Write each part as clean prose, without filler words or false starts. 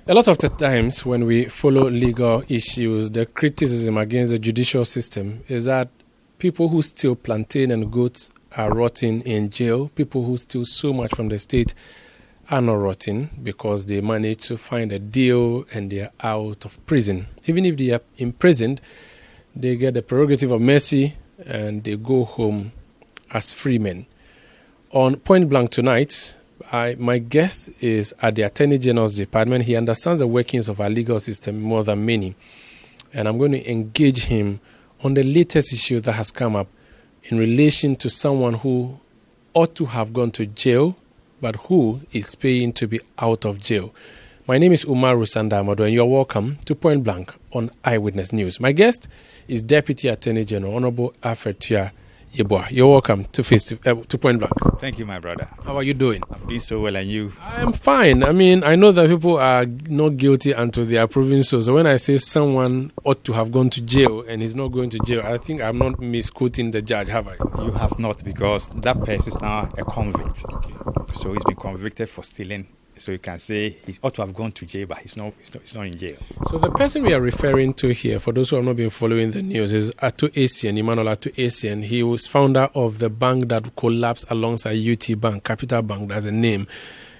A lot of the times when we follow legal issues, the criticism against the judicial system is that people who steal plantain and goats are rotting in jail. People who steal so much from the state are not rotting because they manage to find a deal and they are out of prison. Even if they are imprisoned, they get the prerogative of mercy and they go home as free men. On Point Blank tonight, my guest is at the Attorney General's Department. He understands the workings of our legal system more than many. And I'm going to engage him on the latest issue that has come up in relation to someone who ought to have gone to jail, but who is paying to be out of jail. My name is Umaru Sandamado, and you're welcome to Point Blank on Eyewitness News. My guest is Deputy Attorney General Honorable Alfred Tua Yeboah. You're welcome to Point Blank. Thank you, my brother. How are you doing? I'm doing so well, and you? I'm fine. I mean, I know that people are not guilty until they are proven so. So when I say someone ought to have gone to jail and he's not going to jail, I think I'm not misquoting the judge, have I? You have not, because that person is now a convict. Okay. So he's been convicted for stealing. So you can say he ought to have gone to jail, but he's not in jail. So the person we are referring to here, for those who have not been following the news, is Ato Essien, Emmanuel Ato Essien. He was founder of the bank that collapsed alongside UT Bank, Capital Bank, that's a name.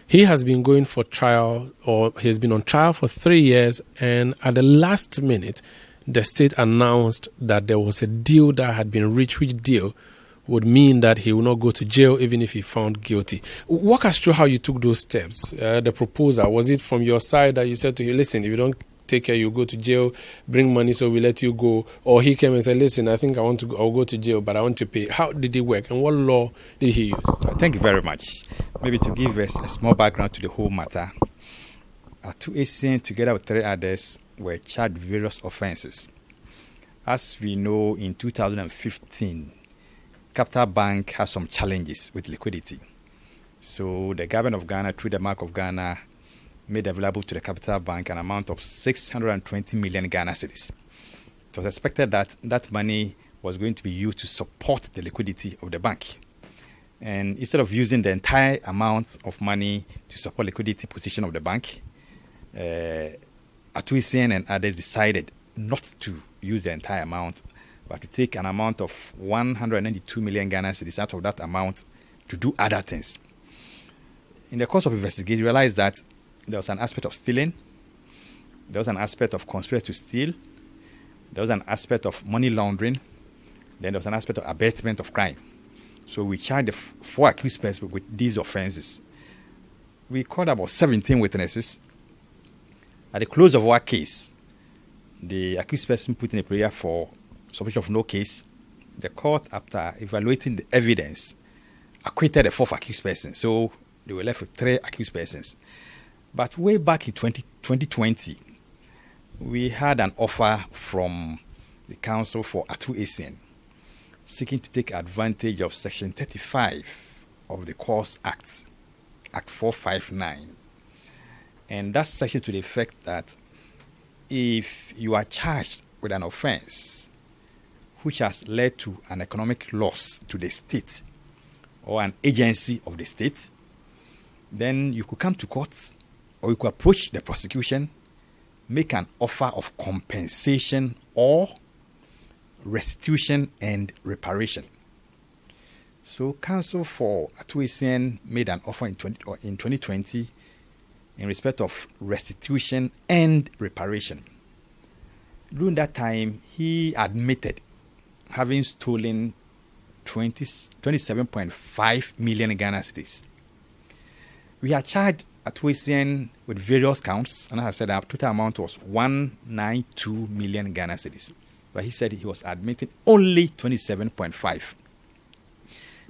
He has been going for trial, or he's been on trial for 3 years, and at the last minute, the state announced that there was a deal that had been reached, which deal would mean that he will not go to jail even if he found guilty. Walk us through how you took those steps, the proposal. Was it from your side that you said to him, listen, if you don't take care, you go to jail, bring money so we let you go? Or he came and said, listen, I think I'll go to jail, but I want to pay. How did it work, and what law did he use? Thank you very much. Maybe to give us a small background to the whole matter, Ato Essien, together with 3 others, were charged with various offenses. As we know, in 2015, Capital Bank has some challenges with liquidity. So the government of Ghana, through the Bank of Ghana, made available to the Capital Bank an amount of 620 million Ghana cedis. It was expected that that money was going to be used to support the liquidity of the bank. And instead of using the entire amount of money to support liquidity position of the bank, Ato Essien and others decided not to use the entire amount, but to take an amount of 192 million Ghana cedis out of that amount to do other things. In the course of investigation, we realized that there was an aspect of stealing, there was an aspect of conspiracy to steal, there was an aspect of money laundering, then there was an aspect of abetment of crime. So we charged the 4 accused persons with these offenses. We called about 17 witnesses. At the close of our case, the accused person put in a prayer for submission of no case. The court, after evaluating the evidence, acquitted the 4th accused person. So they were left with 3 accused persons. But way back in 2020, we had an offer from the counsel for Ato Essien seeking to take advantage of Section 35 of the Courts Act, Act 459. And that's section to the effect that if you are charged with an offense which has led to an economic loss to the state or an agency of the state, then you could come to court or you could approach the prosecution, make an offer of compensation or restitution and reparation. So counsel for Ato Essien made an offer in 2020 in respect of restitution and reparation. During that time, he admitted having stolen 27.5 million Ghana cedis. We had charged Ato Essien with various counts, and as I said, our total amount was 192 million Ghana cedis. But he said he was admitting only 27.5.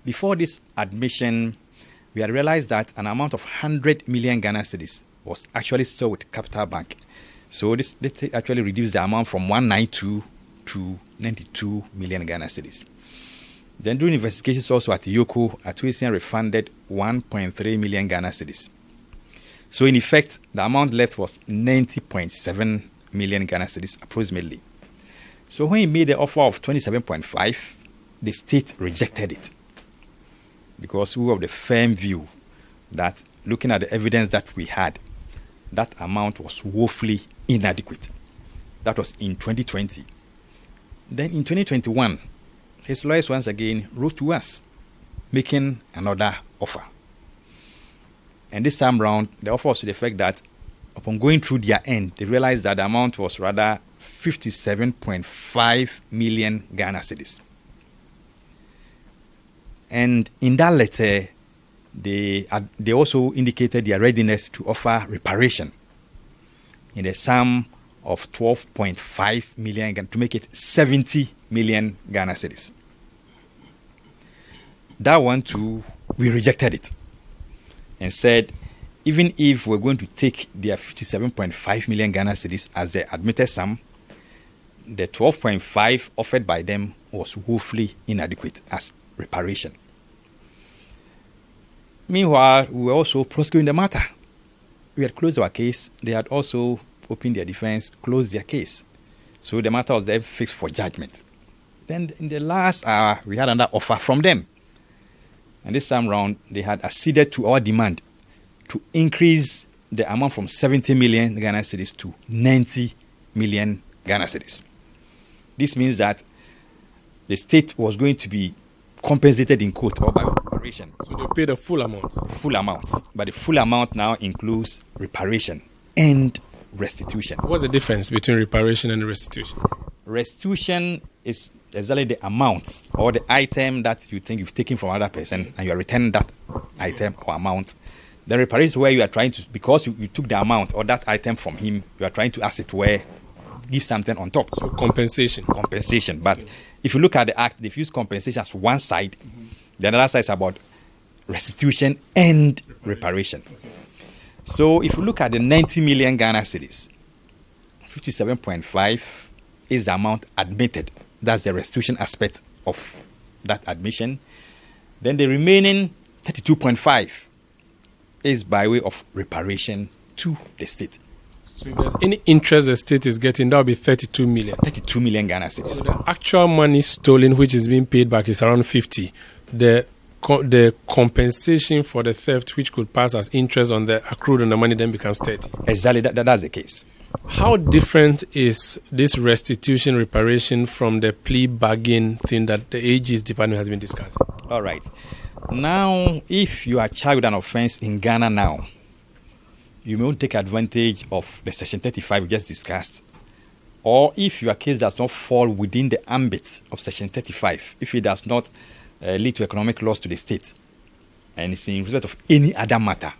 Before this admission, we had realized that an amount of 100 million Ghana cedis was actually still with Capital Bank. So this actually reduced the amount from 192 to 92 million Ghana cedis. Then during investigations also at Yoko, Ato Essien refunded 1.3 million Ghana cedis. So in effect, the amount left was 90.7 million Ghana cedis approximately. So when he made the offer of 27.5, the state rejected it because we were of the firm view that looking at the evidence that we had, that amount was woefully inadequate. That was in 2020. Then in 2021, his lawyers once again wrote to us, making another offer. And this time round, the offer was to the effect that upon going through their end, they realized that the amount was rather 57.5 million Ghana cedis. And in that letter, they also indicated their readiness to offer reparation in the sum of 12.5 million to make it 70 million Ghana cedis. That one too, we rejected it and said, even if we're going to take their 57.5 million Ghana cedis as the admitted sum, the 12.5 offered by them was woefully inadequate as reparation. Meanwhile, we were also prosecuting the matter. We had closed our case. They had also opened their defense, closed their case. So the matter was then fixed for judgment. Then in the last hour, we had another offer from them. And this time round, they had acceded to our demand to increase the amount from 70 million Ghana cedis to 90 million Ghana cedis. This means that the state was going to be compensated in court or by reparation. So they paid the full amount? Full amount. But the full amount now includes reparation and restitution. What's the difference between reparation and restitution? Restitution is exactly the amount or the item that you think you've taken from another person and you are returning that item or amount. The reparation is where you are trying to, because you took the amount or that item from him, you are trying to, as it were, give something on top. So compensation. Compensation. But if you look at the act, they've used compensation as one side. The other side is about restitution and reparation. So if you look at the 90 million Ghana cedis, 57.5 is the amount admitted. That's the restitution aspect of that admission. Then the remaining 32.5 is by way of reparation to the state. So if there's any interest the state is getting, that will be 32 million. 32 million Ghana cedis. So the actual money stolen, which is being paid back, is around 50. The compensation for the theft, which could pass as interest on the accrued on the money, then becomes 30. Exactly, that's the case. How different is this restitution reparation from the plea bargain thing that the AG's department has been discussing? All right. Now, if you are charged with an offense in Ghana now, you may take advantage of the Section 35 we just discussed. Or if your case does not fall within the ambit of Section 35, if it does not lead to economic loss to the state, and it's in respect of any other matter,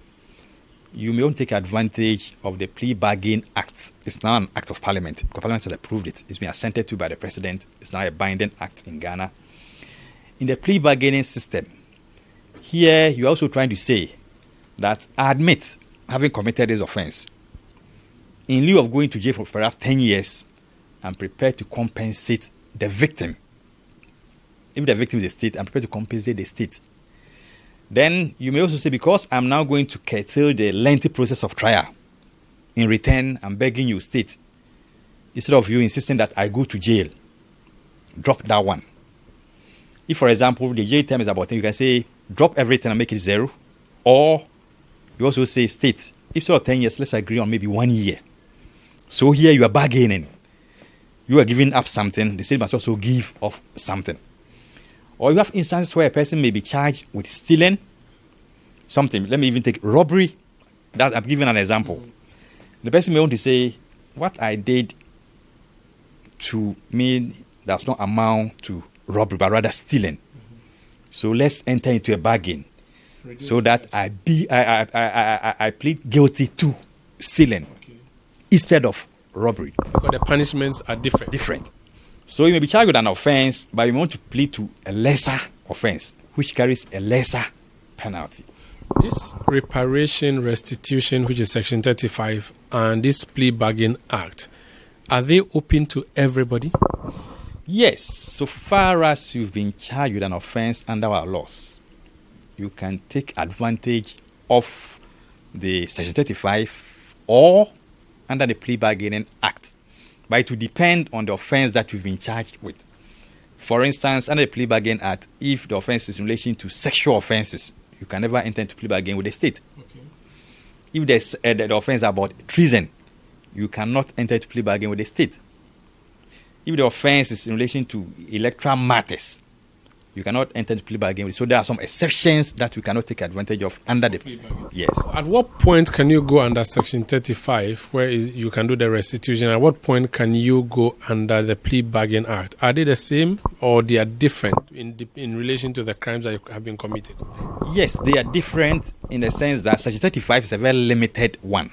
you may take advantage of the Plea Bargain Act. It's now an act of Parliament, because Parliament has approved it. It's been assented to by the President. It's now a binding act in Ghana. In the plea bargaining system, here you're also trying to say that I admit having committed this offense. In lieu of going to jail for perhaps 10 years, I'm prepared to compensate the victim. If the victim is the state, I'm prepared to compensate the state. Then you may also say, because I'm now going to curtail the lengthy process of trial, in return, I'm begging you, state, instead of you insisting that I go to jail, drop that one. If, for example, the jail term is about 10, you can say, drop everything and make it 0. Or you also say, state, if instead of 10 years, let's agree on maybe 1 year. So here you are bargaining. You are giving up something, the state must also give up something. Or you have instances where a person may be charged with stealing something. Let me even take robbery. That I'm giving an example. The person may want to say, what I did to me does not amount to robbery, but rather stealing. So let's enter into a bargain so that I plead guilty to stealing instead of robbery. Because the punishments are different. So you may be charged with an offense, but you want to plead to a lesser offense, which carries a lesser penalty. This reparation restitution, which is Section 35, and this plea bargain act, are they open to everybody? Yes, so far as you've been charged with an offense under our laws, you can take advantage of the Section 35 or under the Plea Bargaining Act. But it will depend on the offense that you've been charged with. For instance, under the Plea Bargain Act, if the offense is in relation to sexual offenses, you can never enter into plea bargain with the state. Okay. If there's the offense about treason, you cannot enter into plea bargain with the state. If the offense is in relation to electoral matters, you cannot enter into plea bargain with. So there are some exceptions that you cannot take advantage of under the plea bargain. Yes. At what point can you go under Section 35, where you can do the restitution? At what point can you go under the Plea Bargain Act? Are they the same, or they are different in relation to the crimes that have been committed? Yes, they are different in the sense that Section 35 is a very limited one.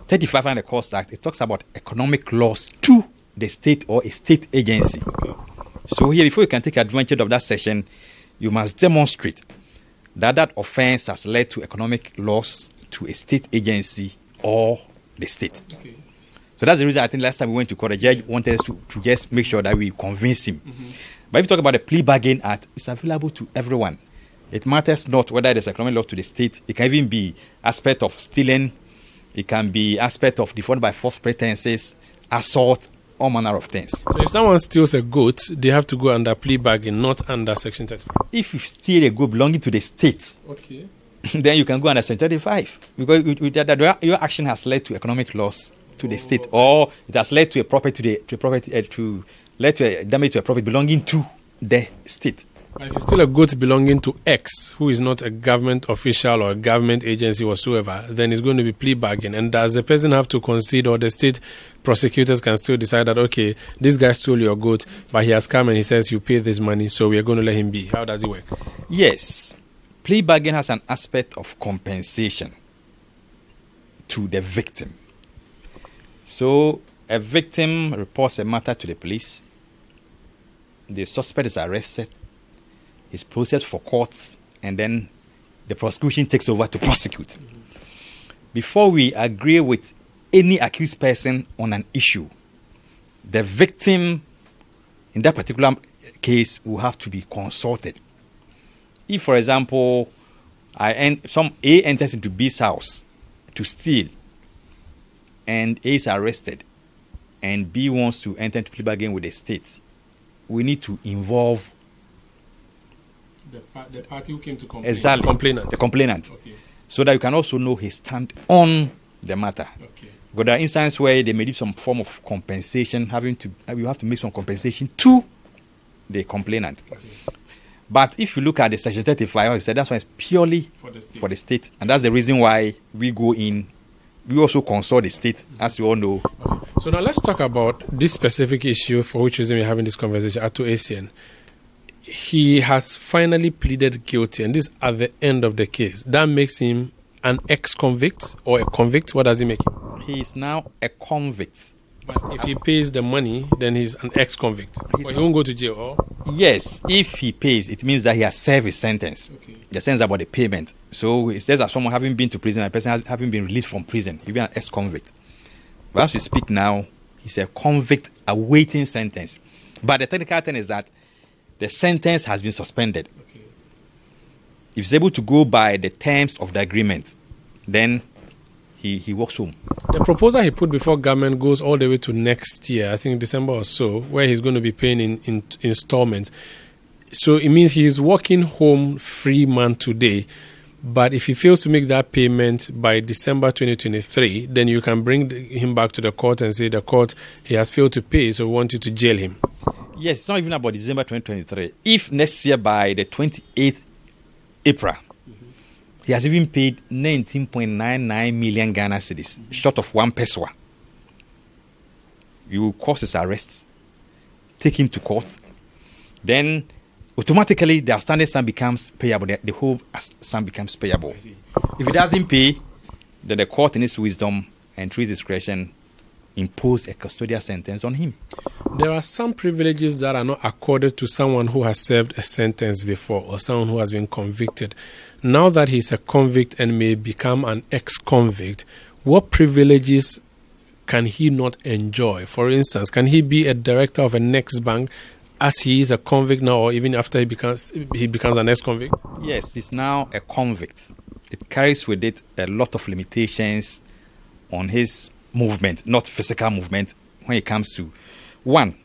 35 under the Cost Act, it talks about economic loss to the state or a state agency. Okay. So here, before you can take advantage of that section, you must demonstrate that that offense has led to economic loss to a state agency or the state. Okay. So that's the reason I think last time we went to court, the judge wanted us to just make sure that we convince him. Mm-hmm. But if you talk about the Plea Bargain Act, it's available to everyone. It matters not whether there's economic loss to the state. It can even be aspect of stealing. It can be aspect of defrauding by false pretenses, assault, all manner of things. So if someone steals a goat, they have to go under plea bargain, not under Section 35. If you steal a goat belonging to the state, Okay. then you can go under Section 35 because your action has led to economic loss to the state, or it has led to a property led to a damage to a property belonging to the state. But if you steal a goat belonging to X, who is not a government official or a government agency whatsoever, then it's going to be plea bargain. And does the person have to concede, or the state prosecutors can still decide that, okay, this guy stole your goat, but he has come and he says you pay this money, so we are going to let him be? How does it work? Yes. Plea bargain has an aspect of compensation to the victim. So a victim reports a matter to the police. The suspect is arrested. Is processed for court, and then the prosecution takes over to prosecute. Mm-hmm. Before we agree with any accused person on an issue, the victim in that particular case will have to be consulted. If, for example, A enters into B's house to steal, and A is arrested, and B wants to enter into plea bargain with the state, we need to involve the party who came to complain. Exactly. The complainant. Okay. So that you can also know his stand on the matter. Okay. But there are instances where they may give some form of compensation, you have to make some compensation to the complainant. Okay. But if you look at the Section 35, I said that's why it's purely for the state. And that's the reason why we go in. We also consult the state, as you all know. Okay. So now let's talk about this specific issue for which reason we're having this conversation, Ato Essien. He has finally pleaded guilty, and this is at the end of the case. That makes him an ex-convict or a convict. What does it make him? He is now a convict. But if he pays the money, then he's an ex-convict. But he won't go to jail, or? Yes, if he pays, it means that he has served his sentence. Okay. The sentence about the payment. So it says that someone having been to prison, a person having been released from prison, he'll be an ex-convict. But as we speak now, he's a convict awaiting sentence. But the technical thing is that the sentence has been suspended. Okay. If he's able to go by the terms of the agreement, then he walks home. The proposal he put before government goes all the way to next year, I think December or so, where he's going to be paying in installments. So it means he is walking home free man today. But if he fails to make that payment by December 2023, then you can bring him back to the court and say, the court, he has failed to pay, so we want you to jail him. Yes, it's not even about December 2023. If next year by the 28th April, he has even paid 19.99 million Ghana cedis, short of 1 peso, you will cause his arrest, take him to court, then automatically the outstanding sum becomes payable. The whole sum becomes payable. If he doesn't pay, then the court in its wisdom and through his discretion impose a custodial sentence on him. There are some privileges that are not accorded to someone who has served a sentence before or someone who has been convicted. Now that he's a convict and may become an ex-convict, what privileges can he not enjoy? For instance, can he be a director of a next bank as he is a convict now, or even after he becomes an ex-convict? Yes, he's now a convict. It carries with it a lot of limitations on his movement, not physical movement, when it comes to one.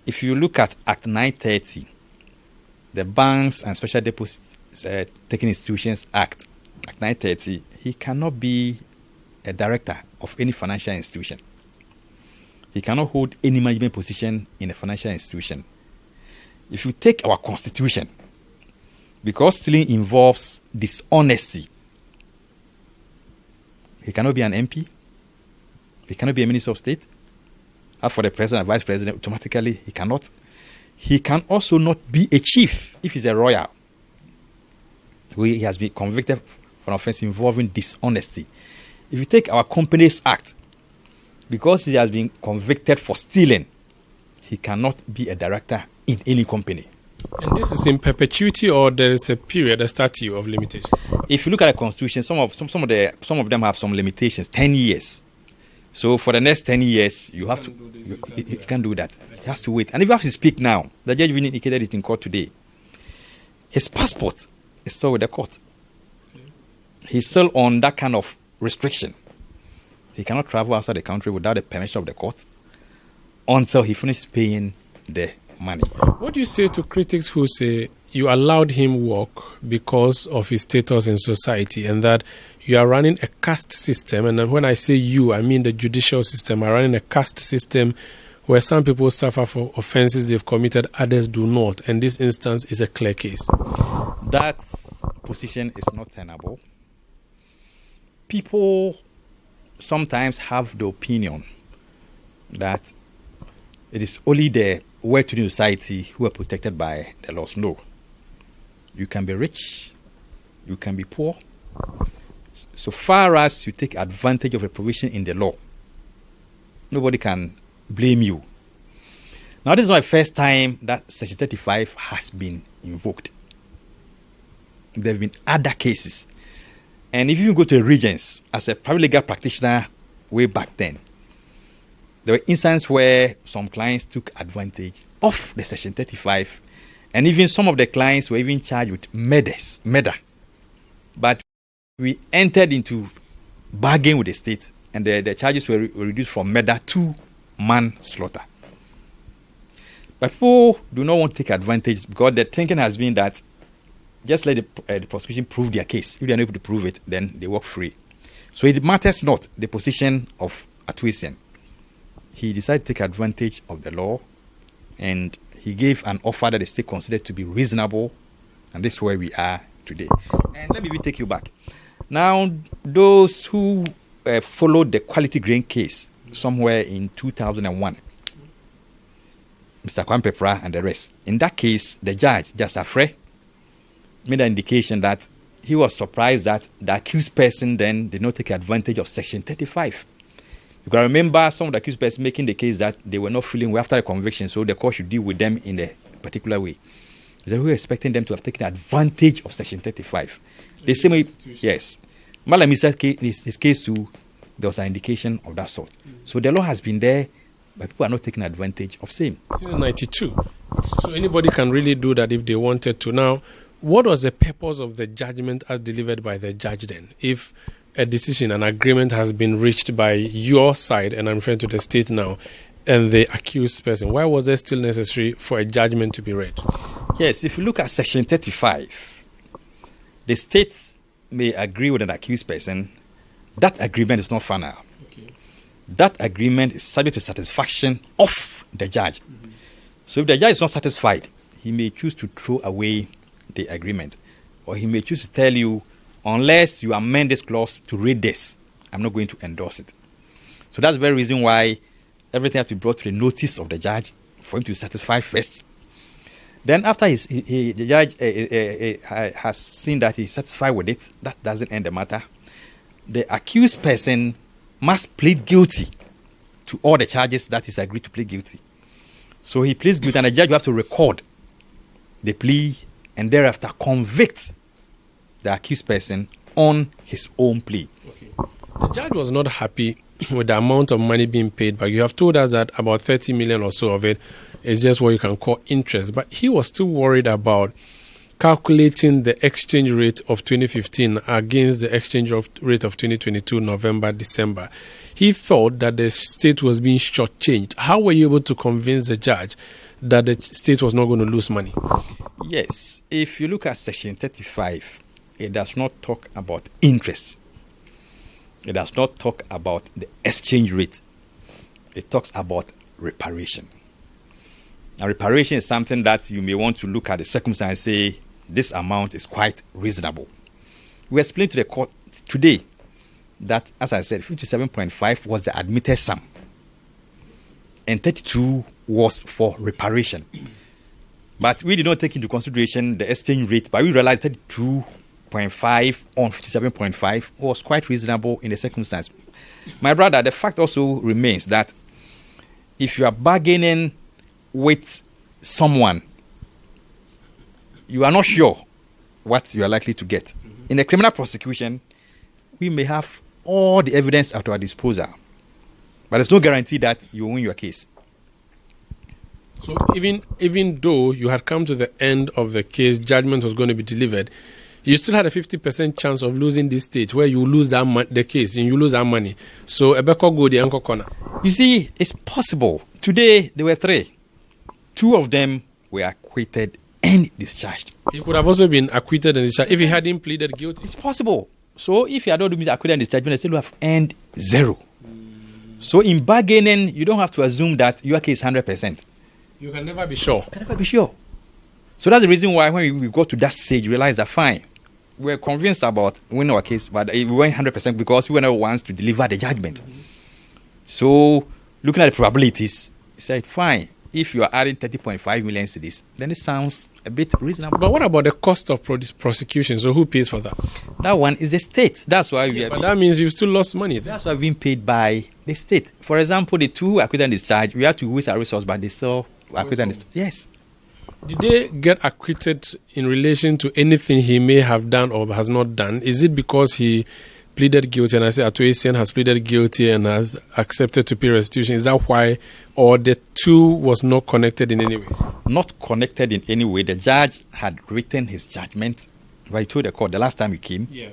If you look at Act 930, the Banks and Special Deposit Taking Institutions Act, Act 930, he cannot be a director of any financial institution. He cannot hold any management position in a financial institution. If you take our constitution, because stealing involves dishonesty, he cannot be an MP. He cannot be a minister of state. As for the president and vice president, automatically he cannot. He can also not be a chief if he's a royal. He has been convicted for an offense involving dishonesty. If you take our Companies Act, because he has been convicted for stealing, he cannot be a director in any company. And this is in perpetuity, or there is a period, a statute of limitation? If you look at the Constitution, some of them have some limitations, 10 years. So for the next 10 years, you have to. You can't do that. He has to wait. And if you have to speak now, the judge even indicated it in court today. His passport is still with the court. He's still on that kind of restriction. He cannot travel outside the country without the permission of the court until he finishes paying the money. What do you say to critics who say you allowed him work because of his status in society, and that you are running a caste system? And when I say you, I mean the judicial system, are running a caste system where some people suffer for offenses they've committed, others do not. And this instance is a clear case. That position is not tenable. People sometimes have the opinion that it is only the well-to-do society who are protected by the laws. No. You can be rich, you can be poor. So far as you take advantage of a provision in the law, nobody can blame you. Now, this is not the first time that Section 35 has been invoked. There have been other cases. And if you go to the regions, as a private legal practitioner way back then, there were instances where some clients took advantage of the Section 35, and even some of the clients were even charged with murder. But we entered into bargain with the state, and the charges were reduced from murder to manslaughter. But people do not want to take advantage, because the thinking has been that just let the prosecution prove their case. If they are not able to prove it, then they walk free. So it matters not the position of Ato Essien. He decided to take advantage of the law, and he gave an offer that the state considered to be reasonable, and this is where we are today. And let me take you back. Now, those who followed the quality grain case somewhere in 2001, Mr. Kwame Pepra and the rest, in that case, the judge, Justice Afre, made an indication that he was surprised that the accused person then did not take advantage of Section 35. You can remember some of the accused persons making the case that they were not feeling well after the conviction, so the court should deal with them in a particular way. They were expecting them to have taken advantage of Section 35. The same way, yes. Malami said his case too, there was an indication of that sort. So the law has been there, but people are not taking advantage of same. Since 92. So anybody can really do that if they wanted to. Now, what was the purpose of the judgment as delivered by the judge then? If a decision, an agreement has been reached by your side, and I'm referring to the state now, and the accused person, why was it still necessary for a judgment to be read? Yes, if you look at Section 35, the state may agree with an accused person. That agreement is not final. Okay. That agreement is subject to satisfaction of the judge. Mm-hmm. So if the judge is not satisfied, he may choose to throw away the agreement, or he may choose to tell you, unless you amend this clause to read this, I'm not going to endorse it. So that's the very reason why everything has to be brought to the notice of the judge for him to be satisfied first. Then after the judge has seen that he's satisfied with it, that doesn't end the matter. The accused person must plead guilty to all the charges that he's agreed to plead guilty. So he pleads guilty, and the judge will have to record the plea and thereafter convict the accused person on his own plea. Okay. The judge was not happy with the amount of money being paid, but you have told us that about 30 million or so of it is just what you can call interest. But he was still worried about calculating the exchange rate of 2015 against the exchange rate of 2022, November, December. He thought that the state was being shortchanged. How were you able to convince the judge that the state was not going to lose money? Yes. If you look at Section 35, it does not talk about interest. It does not talk about the exchange rate. It talks about reparation. Now, reparation is something that you may want to look at the circumstance and say, this amount is quite reasonable. We explained to the court today that, as I said, 57.5 was the admitted sum, and 32 was for reparation. But we did not take into consideration the exchange rate, but we realized 32.5 on 57.5 was quite reasonable in the circumstance. My brother, the fact also remains that if you are bargaining with someone, you are not sure what you are likely to get. In a criminal prosecution, we may have all the evidence at our disposal, but there's no guarantee that you will win your case. So even though you had come to the end of the case, judgment was going to be delivered, you still had a 50% chance of losing this stage where you lose the case and you lose that money. So Ebeko go the anchor corner. You see, it's possible. Today there were 3. 2 of them were acquitted and discharged. He could have also been acquitted and discharged if he hadn't pleaded guilty. It's possible. So if you had not been acquitted and discharged, they still have earned 0. So in bargaining, you don't have to assume that your case is 100%. You can never be sure. You can never be sure. So that's the reason why when we got to that stage, we realized that fine, we're convinced about winning our case, but we weren't 100% because we were not ones to deliver the judgment. So looking at the probabilities, we said, fine, if you are adding 30.5 million cedis, then it sounds a bit reasonable. But what about the cost of prosecution? So who pays for that? That one is the state. That's why we are. But that means you've still lost money. That's why we're being paid by the state. For example, the 2 acquitted and discharged, we had to waste our resource, but they still acquitted and discharged. Yes. Did they get acquitted in relation to anything he may have done or has not done? Is it because he pleaded guilty, and I say Ato Essien has pleaded guilty and has accepted to pay restitution? Is that why? Or the 2 was not connected in any way? Not connected in any way. The judge had written his judgment, but he told the court the last time he came. Yeah.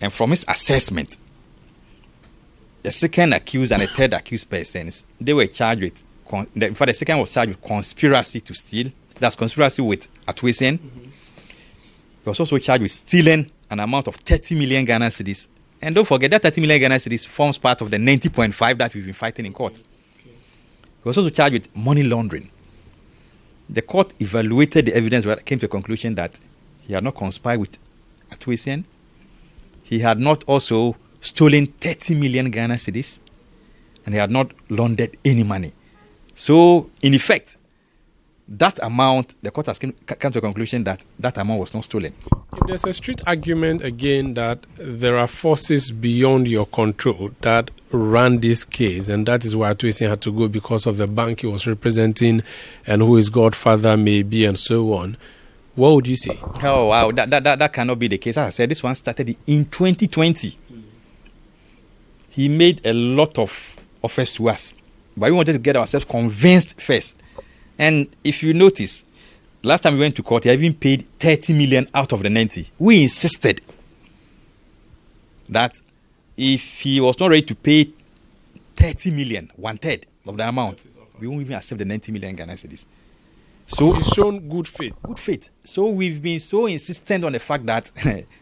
And from his assessment, the second accused and the third accused persons, they were charged with, in fact, the second was charged with conspiracy to steal. That's conspiracy with Ato Essien. He was also charged with stealing an amount of 30 million Ghana cedis. And don't forget that 30 million Ghana cedis forms part of the 90.5 that we've been fighting in court. He was also charged with money laundering. The court evaluated the evidence and came to a conclusion that he had not conspired with Ato Essien. He had not also stolen 30 million Ghana cedis, and he had not laundered any money. So, in effect, that amount, the court has come to a conclusion that that amount was not stolen. If there's a strict argument again that there are forces beyond your control that ran this case, and that is why Ato Essien had to go because of the bank he was representing and who his godfather may be and so on, what would you say? Oh, wow, that cannot be the case. As I said, this one started in 2020. He made a lot of offers to us, but we wanted to get ourselves convinced first. And if you notice, last time we went to court, he even paid 30 million out of the 90. We insisted that if he was not ready to pay 30 million, 1/3 of the amount, we won't even accept the 90 million Ghana cedis. So he's shown good faith. Good faith. So we've been so insistent on the fact that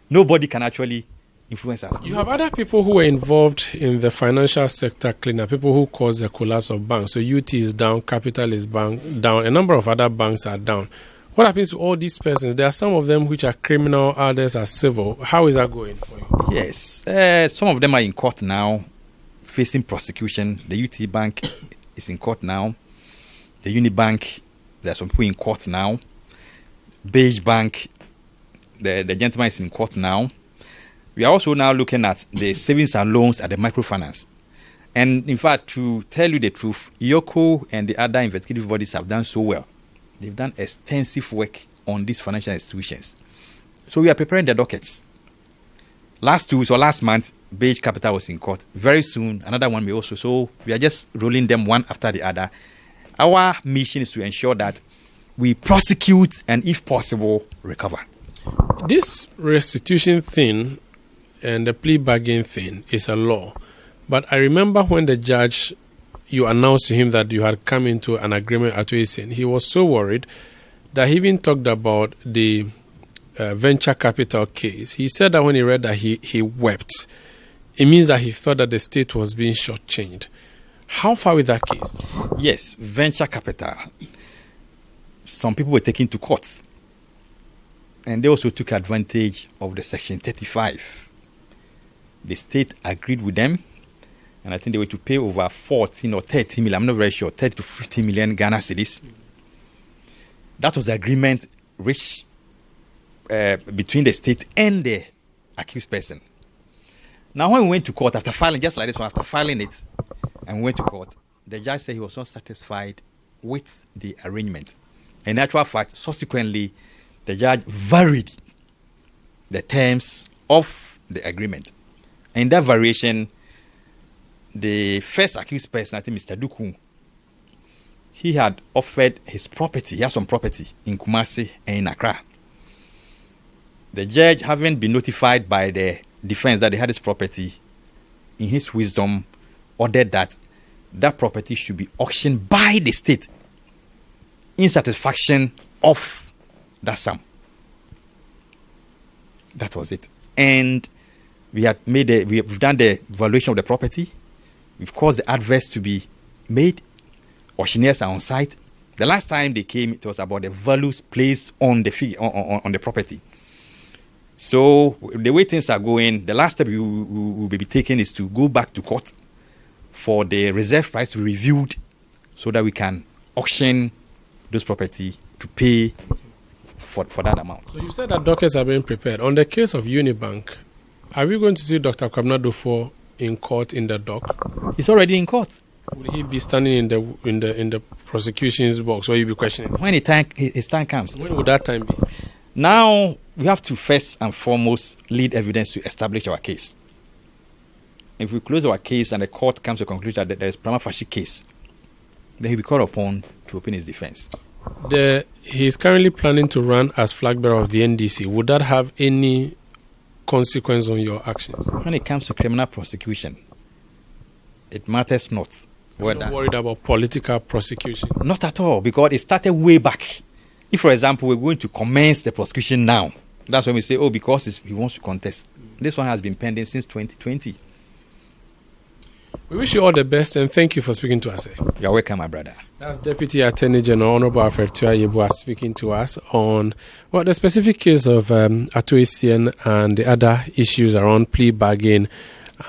nobody can actually influence us. You have other people who were involved in the financial sector cleanup, people who caused the collapse of banks. So UT is down, Capital is down, a number of other banks are down. What happens to all these persons? There are some of them which are criminal, others are civil. How is that going for you? Yes. Some of them are in court now, facing prosecution. The UT Bank is in court now. The Unibank, there are some people in court now. Beige Bank, the gentleman is in court now. We are also now looking at the savings and loans at the microfinance. And in fact, to tell you the truth, IOCO and the other investigative bodies have done so well. They've done extensive work on these financial institutions. So we are preparing the dockets. Last month, Beige Capital was in court. Very soon, another one may also. So we are just rolling them one after the other. Our mission is to ensure that we prosecute and, if possible, recover. This restitution thing and the plea bargain thing is a law. But I remember when the judge, you announced to him that you had come into an agreement at Ato Essien, he was so worried that he even talked about the venture capital case, he said that when he read that, he wept. It means that he thought that the state was being shortchanged. How far with that case? Yes, venture capital. Some people were taken to court. And they also took advantage of the Section 35. The state agreed with them. And I think they were to pay over 14 or 30 million, I'm not very sure, 30 to 50 million Ghana cedis. That was the agreement reached between the state and the accused person. Now, when we went to court, after filing, just like this one, after filing it, and we went to court, the judge said he was not satisfied with the arrangement. In actual fact, subsequently, the judge varied the terms of the agreement. In that variation, the first accused person, I think Mr. Duku, he had offered his property. He has some property in Kumasi and in Accra. The judge, having been notified by the defense that they had his property, in his wisdom, ordered that that property should be auctioned by the state in satisfaction of that sum. That was it. And we've done the valuation of the property. We've caused the adverse to be made. Auctioneers are on site. The last time they came, it was about the values placed on the fee, on the property. So the way things are going, the last step we will be taking is to go back to court for the reserve price to be reviewed so that we can auction those property to pay for that amount. So you said that dockets are being prepared. On the case of Unibank, are we going to see Dr. Kwabena Dufo in court in the dock? He's already in court. Will he be standing in the prosecution's box, or will you be questioning? When his time comes. When would that time be? Now, we have to first and foremost lead evidence to establish our case. If we close our case and the court comes to a conclusion that there is prima facie case, then he'll be called upon to open his defense. He's currently planning to run as flag bearer of the NDC. Would that have any consequence on your actions? When it comes to criminal prosecution, it matters not. You're not worried about political prosecution? Not at all, because it started way back. If, for example, we're going to commence the prosecution now, that's when we say, because he wants to contest. This one has been pending since 2020. We wish you all the best and thank you for speaking to us. You're welcome, my brother. That's Deputy Attorney General Honorable Alfred Tuah speaking to us on the specific case of Ato Essien and the other issues around plea bargain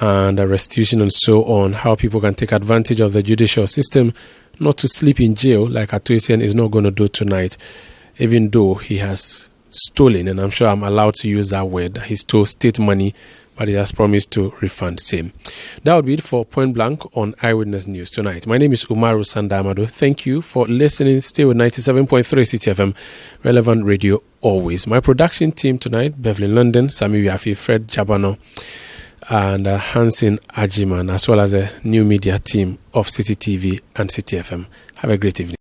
and restitution and so on, how people can take advantage of the judicial system not to sleep in jail like Ato Essien is not going to do tonight, even though he has stolen, and I'm sure I'm allowed to use that word, he stole state money, but he has promised to refund same. That would be it for Point Blank on Eyewitness News tonight. My name is Umaru Sandamado. Thank you for listening. Stay with 97.3 Citi FM, relevant radio always. My production team tonight, Beverly London, Sami Wiafi, Fred Jabano, and Hansin Ajiman, as well as a new media team of Citi TV and Citi FM. Have a great evening.